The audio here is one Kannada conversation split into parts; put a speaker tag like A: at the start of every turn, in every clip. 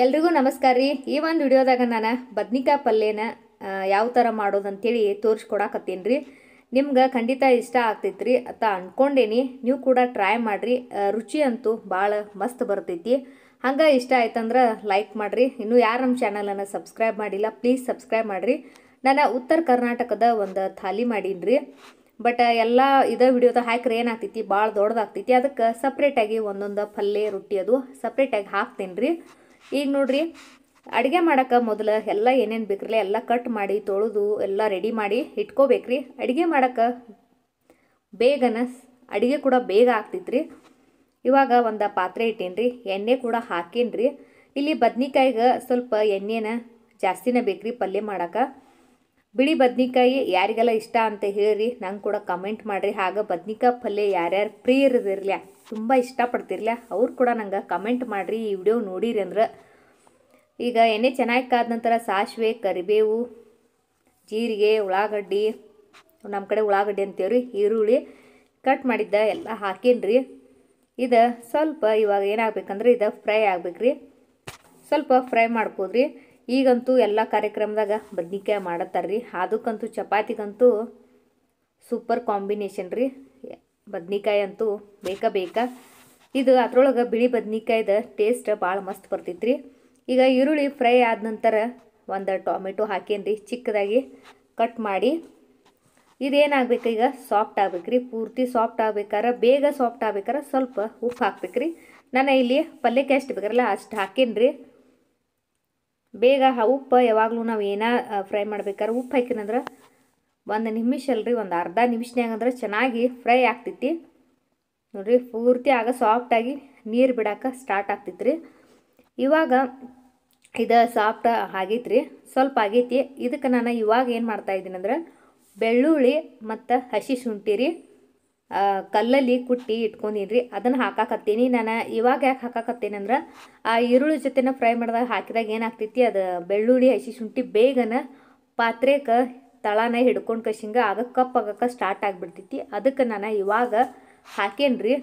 A: ಎಲ್ರಿಗೂ ನಮಸ್ಕಾರ ರೀ. ಈ ಒಂದು ವಿಡಿಯೋದಾಗ ನಾನು ಬದ್ನಿಕಾಯಿ ಪಲ್ಯನ ಯಾವ ಥರ ಮಾಡೋದಂತೇಳಿ ತೋರಿಸ್ಕೊಡಕತ್ತೀನಿ ರೀ. ನಿಮ್ಗೆ ಖಂಡಿತ ಇಷ್ಟ ಆಗ್ತೈತ್ರಿ ಅಂತ ಅನ್ಕೊಂಡೇನಿ. ನೀವು ಕೂಡ ಟ್ರೈ ಮಾಡಿರಿ, ರುಚಿ ಅಂತೂ ಭಾಳ ಮಸ್ತ್ ಬರ್ತೈತಿ. ಹಂಗೆ ಇಷ್ಟ ಆಯ್ತಂದ್ರೆ ಲೈಕ್ ಮಾಡಿರಿ. ಇನ್ನೂ ಯಾರು ನಮ್ಮ ಚಾನಲನ್ನು ಸಬ್ಸ್ಕ್ರೈಬ್ ಮಾಡಿಲ್ಲ ಪ್ಲೀಸ್ ಸಬ್ಸ್ಕ್ರೈಬ್ ಮಾಡಿರಿ. ನಾನು ಉತ್ತರ ಕರ್ನಾಟಕದ ಒಂದು ಥಾಲಿ ಮಾಡೀನಿ ರೀ. ಬಟ್ ಎಲ್ಲ ಇದೇ ವಿಡಿಯೋದ ಹಾಕಿದ್ರೆ ಏನಾಗ್ತೈತಿ, ಭಾಳ ದೊಡ್ಡದಾಗ್ತೈತಿ. ಅದಕ್ಕೆ ಸಪ್ರೇಟಾಗಿ ಒಂದೊಂದು ಪಲ್ಯ ರೊಟ್ಟಿ ಅದು ಸಪ್ರೇಟಾಗಿ ಹಾಕ್ತೀನಿ ರೀ. ಈಗ ನೋಡ್ರಿ, ಅಡುಗೆ ಮಾಡೋಕೆ ಮೊದಲು ಎಲ್ಲ ಏನೇನು ಬೇಕ್ರಲ್ಲ ಎಲ್ಲ ಕಟ್ ಮಾಡಿ ತೊಳೆದು ಎಲ್ಲ ರೆಡಿ ಮಾಡಿ ಇಟ್ಕೋಬೇಕ್ರಿ. ಅಡುಗೆ ಮಾಡೋಕೆ ಬೇಗನ ಅಡುಗೆ ಕೂಡ ಬೇಗ ಆಗ್ತೈತ್ರಿ. ಇವಾಗ ಒಂದು ಪಾತ್ರೆ ಇಟ್ಟೇನಿ ರೀ, ಎಣ್ಣೆ ಕೂಡ ಹಾಕೇನಿ ರೀ. ಇಲ್ಲಿ ಬದ್ನಿಕಾಯಿಗೆ ಸ್ವಲ್ಪ ಎಣ್ಣೆನ ಜಾಸ್ತಿನೇ ಬೇಕ್ರಿ ಪಲ್ಯ ಮಾಡೋಕೆ. ಬಿಳಿ ಬದ್ನಿಕಾಯಿ ಯಾರಿಗೆಲ್ಲ ಇಷ್ಟ ಅಂತ ಹೇಳಿ ನಂಗೆ ಕೂಡ ಕಮೆಂಟ್ ಮಾಡಿರಿ. ಹಾಗೆ ಬದ್ನಿಕಾಯಿ ಪಲ್ಯ ಯಾರ್ಯಾರು ಪ್ರಿಯರಿರಲಿಲ್ಲ, ತುಂಬ ಇಷ್ಟಪಡ್ತಿರ್ಲಿಲ್ಲ, ಅವ್ರು ಕೂಡ ನಂಗೆ ಕಮೆಂಟ್ ಮಾಡಿರಿ. ಈ ವಿಡಿಯೋ ನೋಡಿರಿ ಅಂದ್ರೆ. ಈಗ ಎಣ್ಣೆ ಚೆನ್ನಾಗಿ ಕಾದ ನಂತರ ಸಾಸಿವೆ, ಕರಿಬೇವು, ಜೀರಿಗೆ, ಉಳ್ಳಾಗಡ್ಡಿ, ನಮ್ಮ ಕಡೆ ಉಳ್ಳಾಗಡ್ಡಿ ಅಂತೇವ್ರಿ, ಈರುಳ್ಳಿ ಕಟ್ ಮಾಡಿದ್ದ ಎಲ್ಲ ಹಾಕೇನಿ ರೀ. ಇದು ಸ್ವಲ್ಪ ಇವಾಗ ಏನಾಗಬೇಕಂದ್ರೆ ಇದು ಫ್ರೈ ಆಗ್ಬೇಕ್ರಿ. ಸ್ವಲ್ಪ ಫ್ರೈ ಮಾಡ್ಕೋದ್ರಿ. ಈಗಂತೂ ಎಲ್ಲ ಕಾರ್ಯಕ್ರಮದಾಗ ಬದ್ನಿಕಾಯಿ ಮಾಡತ್ತಾರ್ರಿ. ಅದಕ್ಕಂತೂ ಚಪಾತಿಗಂತೂ ಸೂಪರ್ ಕಾಂಬಿನೇಷನ್ ರೀ. ಬದ್ನಿಕಾಯಿ ಅಂತೂ ಬೇಕಾ. ಇದು ಅದ್ರೊಳಗೆ ಬಿಳಿ ಬದ್ನಿಕಾಯ್ದು ಟೇಸ್ಟ್ ಭಾಳ ಮಸ್ತ್ ಬರ್ತೈತ್ರಿ. ಈಗ ಈರುಳ್ಳಿ ಫ್ರೈ ಆದ ನಂತರ ಒಂದು ಟೊಮೆಟೊ ಹಾಕೇನ್ರಿ, ಚಿಕ್ಕದಾಗಿ ಕಟ್ ಮಾಡಿ. ಇದೇನಾಗಬೇಕು, ಈಗ ಸಾಫ್ಟ್ ಆಗ್ಬೇಕ್ರಿ. ಪೂರ್ತಿ ಸಾಫ್ಟ್ ಆಗ್ಬೇಕಾರೆ, ಬೇಗ ಸಾಫ್ಟ್ ಆಗ್ಬೇಕಾರೆ ಸ್ವಲ್ಪ ಉಪ್ಪು ಹಾಕ್ಬೇಕ್ರಿ. ನಾನು ಇಲ್ಲಿ ಪಲ್ಯಕ್ಕೆ ಎಷ್ಟು ಬೇಕರಲ್ಲ ಅಷ್ಟು ಹಾಕೇನ್ರಿ. ಬೇಗ ಉಪ್ಪು ಯಾವಾಗಲೂ ನಾವು ಫ್ರೈ ಮಾಡ್ಬೇಕಾದ್ರೆ ಉಪ್ಪು ಹಾಕಿನಂದ್ರೆ ಒಂದು ನಿಮಿಷ ಅಲ್ರಿ, ಒಂದು ಅರ್ಧ ನಿಮಿಷನ್ಯಾಗ ಅಂದ್ರೆ ಚೆನ್ನಾಗಿ ಫ್ರೈ ಆಗ್ತೈತಿ ನೋಡ್ರಿ. ಪೂರ್ತಿ ಆಗ ಸಾಫ್ಟಾಗಿ ನೀರು ಬಿಡೋಕೆ ಸ್ಟಾರ್ಟ್ ಆಗ್ತೈತ್ರಿ. ಇವಾಗ ಇದು ಸಾಫ್ಟ್ ಆಗೈತ್ರಿ, ಸ್ವಲ್ಪ ಆಗೈತಿ. ಇದಕ್ಕೆ ನಾನು ಇವಾಗ ಏನು ಮಾಡ್ತಾಯಿದ್ದೀನಿ ಅಂದ್ರೆ ಬೆಳ್ಳುಳ್ಳಿ ಮತ್ತು ಹಸಿ ಶುಂಠಿ ರೀ ಕಲ್ಲಲ್ಲಿ ಕುಟ್ಟಿ ಇಟ್ಕೊಂಡಿನಿ ರೀ, ಅದನ್ನು ಹಾಕಾಕತ್ತೀನಿ. ನಾನು ಇವಾಗ ಯಾಕೆ ಹಾಕಾಕತ್ತೀನಿ ಅಂದ್ರೆ ಆ ಈರುಳ್ಳಿ ಜೊತೆನ ಫ್ರೈ ಮಾಡಿದಾಗ ಹಾಕಿದಾಗ ಏನಾಗ್ತೈತಿ, ಅದು ಬೆಳ್ಳುಳ್ಳಿ ಹಸಿ ಶುಂಠಿ ಬೇಗನ ಪಾತ್ರೆಗೆ ತಳನ ಹಿಡ್ಕೊಂಡು ಕಶಿಂಗ ಆಗ ಕಪ್ಪಾಗಕ್ಕೆ ಸ್ಟಾರ್ಟ್ ಆಗಿಬಿಡ್ತೈತಿ. ಅದಕ್ಕೆ ನಾನು ಇವಾಗ ಹಾಕೇನಿ ರೀ.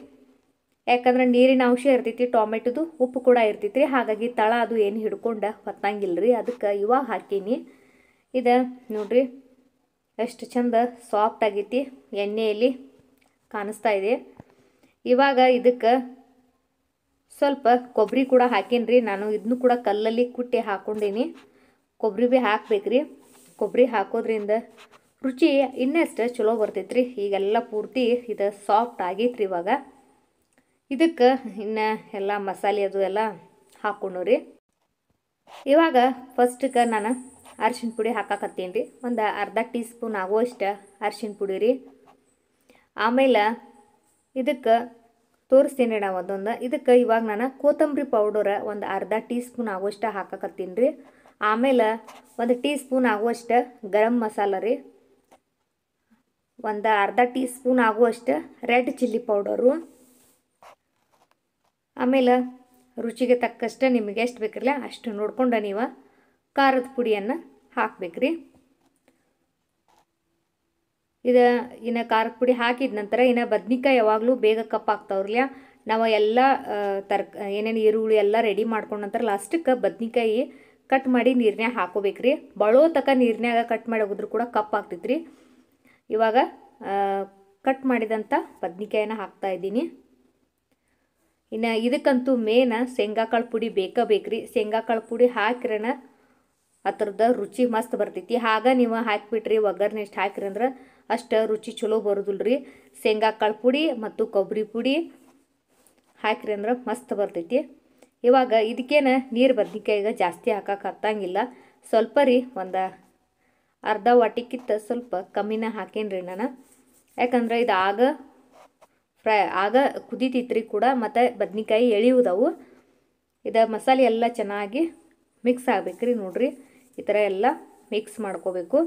A: ಯಾಕಂದ್ರೆ ನೀರಿನ ಅಂಶ ಇರ್ತೈತಿ, ಟೊಮೆಟೊದು ಉಪ್ಪು ಕೂಡ ಇರ್ತೈತಿ ರೀ. ಹಾಗಾಗಿ ತಳ ಅದು ಏನು ಹಿಡ್ಕೊಂಡು ಹೊತ್ತಂಗಿಲ್ಲ ರೀ. ಅದಕ್ಕೆ ಇವಾಗ ಹಾಕೀನಿ. ಇದು ನೋಡ್ರಿ ಎಷ್ಟು ಚಂದ ಸಾಫ್ಟ್ ಆಗೈತಿ, ಎಣ್ಣೆಯಲ್ಲಿ ಕಾಣಿಸ್ತಾ ಇದೆ. ಇವಾಗ ಇದಕ್ಕೆ ಸ್ವಲ್ಪ ಕೊಬ್ಬರಿ ಕೂಡ ಹಾಕೇನಿ ರೀ. ನಾನು ಇದನ್ನು ಕೂಡ ಕಲ್ಲಲ್ಲಿ ಕುಟ್ಟಿ ಹಾಕ್ಕೊಂಡೀನಿ. ಕೊಬ್ಬರಿ ಭೀ ಹಾಕ್ಬೇಕ್ರಿ. ಕೊಬ್ಬರಿ ಹಾಕೋದ್ರಿಂದ ರುಚಿ ಇನ್ನಷ್ಟು ಚಲೋ ಬರ್ತೈತ್ರಿ. ಈಗೆಲ್ಲ ಪೂರ್ತಿ ಇದು ಸಾಫ್ಟ್ ಆಗೈತ್ರಿ. ಇವಾಗ ಇದಕ್ಕೆ ಇನ್ನು ಎಲ್ಲ ಮಸಾಲೆ ಅದು ಎಲ್ಲ ಹಾಕ್ಕೊಂಡು ರೀ. ಇವಾಗ ಫಸ್ಟಿಗೆ ನಾನು ಅರಿಶಿನ ಪುಡಿ ಹಾಕಾಕತ್ತೀನಿ ರೀ. ಒಂದು ಅರ್ಧ ಟೀ ಸ್ಪೂನ್ ಆಗುವಷ್ಟು ಅರಿಶಿನ ಪುಡಿ ರೀ. ಆಮೇಲೆ ಇದಕ್ಕೆ ತೋರಿಸ್ತೀನಿ ನಾವು ಅದೊಂದು. ಇದಕ್ಕೆ ಇವಾಗ ನಾನು ಕೊತ್ತಂಬರಿ ಪೌಡರ್ ಒಂದು ಅರ್ಧ ಟೀ ಸ್ಪೂನ್ ಆಗುವಷ್ಟು ಹಾಕಾಕತ್ತೀನಿ ರೀ. ಆಮೇಲೆ ಒಂದು ಟೀ ಸ್ಪೂನ್ ಆಗುವಷ್ಟು ಗರಂ ಮಸಾಲ ರೀ. ಒಂದು ಅರ್ಧ ಟೀ ಸ್ಪೂನ್ ಆಗುವಷ್ಟು ರೆಡ್ ಚಿಲ್ಲಿ ಪೌಡರು. ಆಮೇಲೆ ರುಚಿಗೆ ತಕ್ಕಷ್ಟು ನಿಮಗೆ ಎಷ್ಟು ಬೇಕಿರಲ್ಲ ಅಷ್ಟು ನೋಡ್ಕೊಂಡು ನೀವು ಖಾರದ ಪುಡಿಯನ್ನು ಹಾಕಬೇಕ್ರಿ. ಇದು ಇನ್ನು ಖಾರದ ಪುಡಿ ಹಾಕಿದ ನಂತರ ಇನ್ನು ಬದ್ನಿಕಾಯಿ ಯಾವಾಗಲೂ ಬೇಗ ಕಪ್ಪಾಗ್ತಾವ್ರಲ್ಲ. ನಾವು ಎಲ್ಲ ಏನೇನು ಈರುಳ್ಳಿ ಎಲ್ಲ ರೆಡಿ ಮಾಡ್ಕೊಂಡ ನಂತರ ಲಾಸ್ಟಕ್ಕೆ ಬದ್ನಿಕಾಯಿ ಕಟ್ ಮಾಡಿ ನೀರಿನ್ಯಾಗ ಹಾಕೋಬೇಕ್ರಿ. ಬಳೋ ತಕ ನೀರಿನ್ಯಾಗ ಕಟ್ ಮಾಡಿ ಹೋಗಿದ್ರು ಕೂಡ ಕಪ್ಪಾಗ್ತೈತ್ರಿ. ಇವಾಗ ಕಟ್ ಮಾಡಿದಂಥ ಬದ್ನಿಕಾಯಿನ ಹಾಕ್ತಾ ಇದ್ದೀನಿ. ಇನ್ನು ಇದಕ್ಕಂತೂ ಮೇನ್ ಶೇಂಗಾಕಾಳು ಪುಡಿ ಬೇಕ್ರಿ. ಶೇಂಗಾಕಾಳು ಪುಡಿ ಹಾಕಿರನ ಅದ್ರದ್ದು ರುಚಿ ಮಸ್ತ್ ಬರ್ತೈತಿ. ಆಗ ನೀವು ಹಾಕಿಬಿಟ್ರಿ ಒಗ್ಗರಣೆ ಎಷ್ಟು ಹಾಕಿರಿ ಅಂದ್ರೆ ಅಷ್ಟು ರುಚಿ ಚಲೋ ಬರೋದಿಲ್ಲ ರೀ. ಶೇಂಗಾಕಾಳು ಪುಡಿ ಮತ್ತು ಕೊಬ್ಬರಿ ಪುಡಿ ಹಾಕಿರಿ ಅಂದ್ರೆ ಮಸ್ತ್ ಬರ್ತೈತಿ. ಇವಾಗ ಇದಕ್ಕೇನು ನೀರು ಬದ್ನಿಕಾಯಿಗೆ ಜಾಸ್ತಿ ಹಾಕಕ್ಕೆ ಹತ್ತಂಗಿಲ್ಲ, ಸ್ವಲ್ಪ ರೀ. ಒಂದು ಅರ್ಧ ವಾಟಿಕ್ಕಿಂತ ಸ್ವಲ್ಪ ಕಮ್ಮಿನ ಹಾಕೇನಿ ರೀ ನಾನು. ಯಾಕಂದ್ರೆ ಇದು ಆಗ ಕುದಿತೈತ್ರಿ ಕೂಡ, ಮತ್ತು ಬದ್ನಿಕಾಯಿ ಎಳೆಯುವುದವು. ಇದು ಮಸಾಲೆ ಎಲ್ಲ ಚೆನ್ನಾಗಿ ಮಿಕ್ಸ್ ಆಗ್ಬೇಕ್ರಿ. ನೋಡ್ರಿ ಈ ಥರ ಎಲ್ಲ ಮಿಕ್ಸ್ ಮಾಡ್ಕೋಬೇಕು.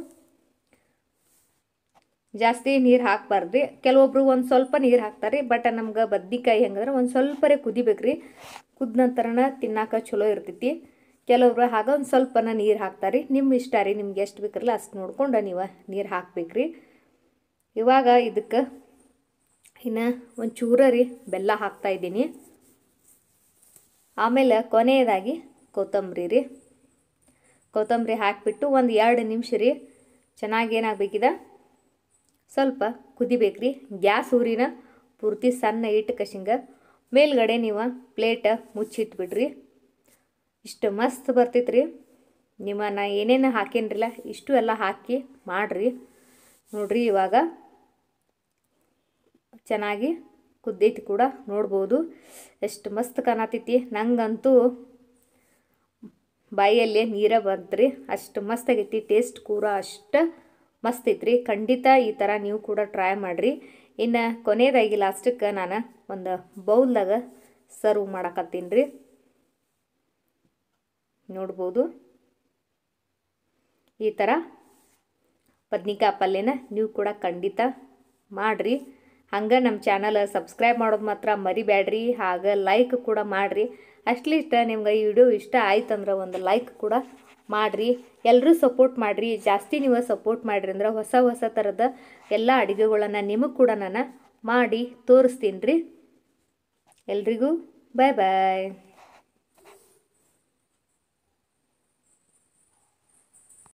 A: ಜಾಸ್ತಿ ನೀರು ಹಾಕಬಾರ್ದ್ರಿ. ಕೆಲವೊಬ್ರು ಒಂದು ಸ್ವಲ್ಪ ನೀರು ಹಾಕ್ತಾರೆ. ಬಟ್ ನಮ್ಗೆ ಬದ್ನಿಕಾಯಿ ಹೆಂಗಂದ್ರೆ ಒಂದು ಸ್ವಲ್ಪರೇ ಕುದಿಬೇಕ್ರಿ. ಕುದ ನಂತರನ ತಿನ್ನಾಕ ಚಲೋ ಇರ್ತೈತಿ. ಕೆಲವೊಬ್ರು ಆಗ ಒಂದು ಸ್ವಲ್ಪನ ನೀರು ಹಾಕ್ತಾರೆ. ನಿಮ್ಮ ಇಷ್ಟ ರೀ, ನಿಮ್ಗೆ ಎಷ್ಟು ಬೇಕಿರಲ್ಲ ಅಷ್ಟು ನೋಡ್ಕೊಂಡು ನೀವು ನೀರು ಹಾಕಬೇಕ್ರಿ. ಇವಾಗ ಇದಕ್ಕೆ ಇನ್ನು ಒಂದು ಚೂರ ರೀ ಬೆಲ್ಲ ಹಾಕ್ತಾಯಿದ್ದೀನಿ. ಆಮೇಲೆ ಕೊನೆಯದಾಗಿ ಕೊತ್ತಂಬರಿ ರೀ. ಕೊತ್ತಂಬರಿ ಹಾಕಿಬಿಟ್ಟು ಒಂದು 2 ನಿಮಿಷ ರೀ ಚೆನ್ನಾಗಿ ಏನಾಗಬೇಕಿದೆ ಸ್ವಲ್ಪ ಕುದಿಬೇಕು ರೀ. ಗ್ಯಾಸ್ ಊರಿನ ಪೂರ್ತಿ ಸಣ್ಣ ಇಟ್ಟು ಕಶಿಂಗ ಮೇಲ್ಗಡೆ ನೀವು ಪ್ಲೇಟ್ ಮುಚ್ಚಿಟ್ಬಿಡ್ರಿ. ಇಷ್ಟು ಮಸ್ತ್ ಬರ್ತೈತೆ ರೀ. ನಾ ಏನೇನು ಹಾಕೇನ್ರಿಲ್ಲ ಇಷ್ಟು ಎಲ್ಲ ಹಾಕಿ ಮಾಡಿರಿ ನೋಡ್ರಿ. ಇವಾಗ ಚೆನ್ನಾಗಿ ಕುದ್ದೈತಿ ಕೂಡ ನೋಡ್ಬೋದು, ಎಷ್ಟು ಮಸ್ತ್ ಕಾಣತೈತಿ. ನಂಗಂತೂ ಬಾಯಲ್ಲೇ ನೀರ ಬಂತ್ರಿ, ಅಷ್ಟು ಮಸ್ತ್ ಆಗೈತಿ. ಟೇಸ್ಟ್ ಕೂಡ ಅಷ್ಟು ಮಸ್ತ್ ಐತ್ರಿ. ಖಂಡಿತ ಈ ಥರ ನೀವು ಕೂಡ ಟ್ರೈ ಮಾಡಿರಿ. ಇನ್ನು ಕೊನೆಯದಾಗಿ ಲಾಸ್ಟಕ್ಕೆ ನಾನು ಒಂದು ಬೌಲ್ದಾಗ ಸರ್ವ್ ಮಾಡಕತ್ತೀನಿ ರೀ. ನೋಡ್ಬೋದು ಈ ಥರ ಬದ್ನಿಕಾಯಿ ಪಲ್ಯನ ನೀವು ಕೂಡ ಖಂಡಿತ ಮಾಡಿರಿ. ಹಂಗೆ ನಮ್ಮ ಚಾನಲ್ ಸಬ್ಸ್ಕ್ರೈಬ್ ಮಾಡೋದು ಮಾತ್ರ ಮರಿಬೇಡ್ರಿ. ಹಾಗೆ ಲೈಕ್ ಕೂಡ ಮಾಡಿರಿ. ಅಟ್ಲೀಸ್ಟ್ ನಿಮ್ಗೆ ಈ ವಿಡಿಯೋ ಇಷ್ಟ ಆಯ್ತಂದ್ರೆ ಒಂದು ಲೈಕ್ ಕೂಡ ಮಾಡಿರಿ. ಎಲ್ಲರೂ ಸಪೋರ್ಟ್ ಮಾಡಿರಿ. ಜಾಸ್ತಿ ನೀವು ಸಪೋರ್ಟ್ ಮಾಡಿರಿ ಅಂದ್ರೆ ಹೊಸ ಹೊಸ ಥರದ ಎಲ್ಲ ಅಡುಗೆಗಳನ್ನು ನಿಮಗೆ ಕೂಡ ನಾನು ಮಾಡಿ ತೋರಿಸ್ತೀನಿ ರೀ. ಎಲ್ರಿಗೂ ಬಾಯ್ ಬಾಯ್.